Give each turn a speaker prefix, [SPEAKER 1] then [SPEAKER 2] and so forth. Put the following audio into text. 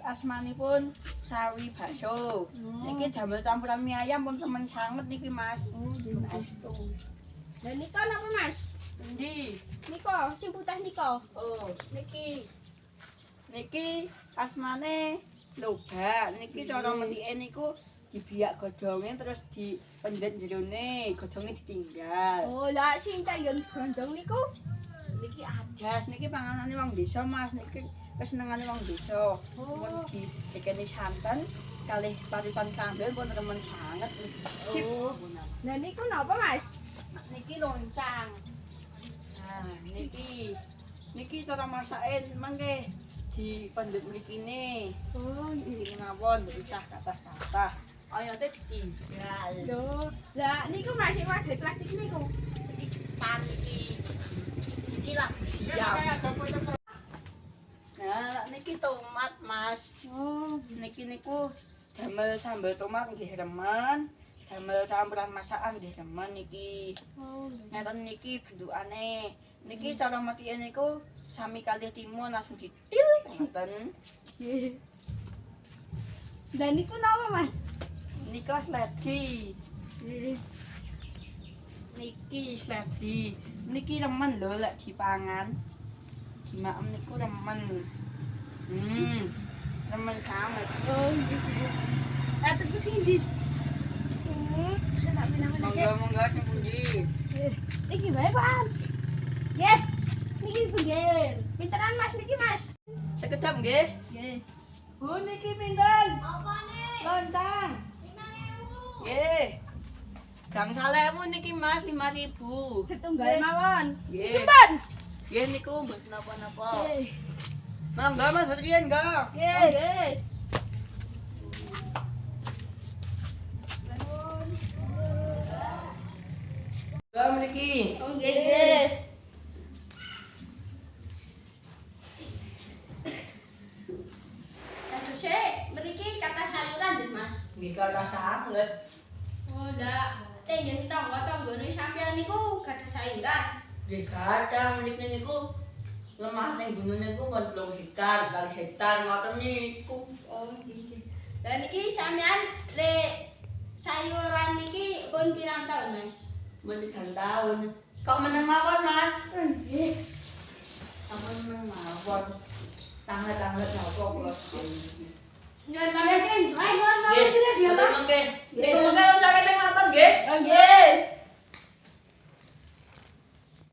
[SPEAKER 1] asmanipun sawi bakso. Niki damel campuran mie ayam pun temen sanget niki Mas.
[SPEAKER 2] Oh,
[SPEAKER 1] Astu.
[SPEAKER 2] Lah nika napa Mas?
[SPEAKER 1] Endi?
[SPEAKER 2] Nika sing putih nika.
[SPEAKER 1] Oh, niki. Niki asmane lobak. Niki cara metike niku dibiak godhonge terus dipendet jerone, godhonge ditinggal.
[SPEAKER 2] Oh, lah sing tak yen gondong niku.
[SPEAKER 1] Niki adas, niki panganane wong desa Mas, niki kesenengane wong desa. Pun dikeni santen kalih paripan kandel pun remen sanget niki. Sip.
[SPEAKER 2] Oh. Lah niku napa Mas?
[SPEAKER 1] Niki loncang. Nah, niki cara masake mengke dipendhet mrikine.
[SPEAKER 2] Oh,
[SPEAKER 1] Iki mawon usah kathah-kathah. Oyote ditinggal.
[SPEAKER 2] lho. Lah niku Mas sing wadah plastik niku.
[SPEAKER 1] Iki Jepang iki. Iki lagu siap. Nah, niki tomat, Mas.
[SPEAKER 2] Oh,
[SPEAKER 1] Niki niku damel sambal tomat nggih remen. Damel campuran masakan nggih remen niki.
[SPEAKER 2] oh.
[SPEAKER 1] Ngeten niki bentukane. Niki cara metike niku sami kalih timun langsung ditil ngoten.
[SPEAKER 2] Nggih. Lah niku napa Mas?
[SPEAKER 1] Nika sledi.
[SPEAKER 2] Nggih.
[SPEAKER 1] Niki sledi. Niki remen lho lek dipangan. Dimaem niku remen. Remen banget.
[SPEAKER 2] Oh, nggih. Lah terus ngendi? Saya tak pinangan aja.
[SPEAKER 1] Monggo sing pundi?
[SPEAKER 2] Iki bae, Pak. Nggih. Niki pinggir. Pinteran Mas niki, Mas?
[SPEAKER 1] Sekedap nggih.
[SPEAKER 2] Nggih.
[SPEAKER 1] Bu niki pinten?
[SPEAKER 2] Apane?
[SPEAKER 1] Loncang.
[SPEAKER 2] 5.000.
[SPEAKER 1] Nggih. Gang 1.000 niki Mas 5.000.
[SPEAKER 2] Setunggal mawon.
[SPEAKER 1] Nggih.
[SPEAKER 2] Jemban.
[SPEAKER 1] Nggih niku mboten napa-napa.
[SPEAKER 2] Nggih.
[SPEAKER 1] Monggo Mas Berien nggih.
[SPEAKER 2] Nggih.
[SPEAKER 1] Nggih mriki.
[SPEAKER 2] Oh, nggih, nggih. Terus mriki kata sayuran nggih, Mas.
[SPEAKER 1] Nggih kala sanget.
[SPEAKER 2] Oh, lah. Tengen tangga-tanggane sampeyan niku gadah sayuran.
[SPEAKER 1] Nggih gadah mriki niku lemah ning gunung niku pun 2 hektar, 2 hektar ngoten niku.
[SPEAKER 2] Oh, nggih. Lah niki sampeyan le sayuran niki pun pirang tahun, Mas?
[SPEAKER 1] Menikah tahun. Kok meneng mawon Mas?
[SPEAKER 2] Nggih.
[SPEAKER 1] Ampun meneng mawon. Tangan-tangan napa kula.
[SPEAKER 2] Nyon pamit, Mas.
[SPEAKER 1] Nggih, mboten mengke. Niku mengke loncake teng maton nggih.
[SPEAKER 2] Oh, nggih.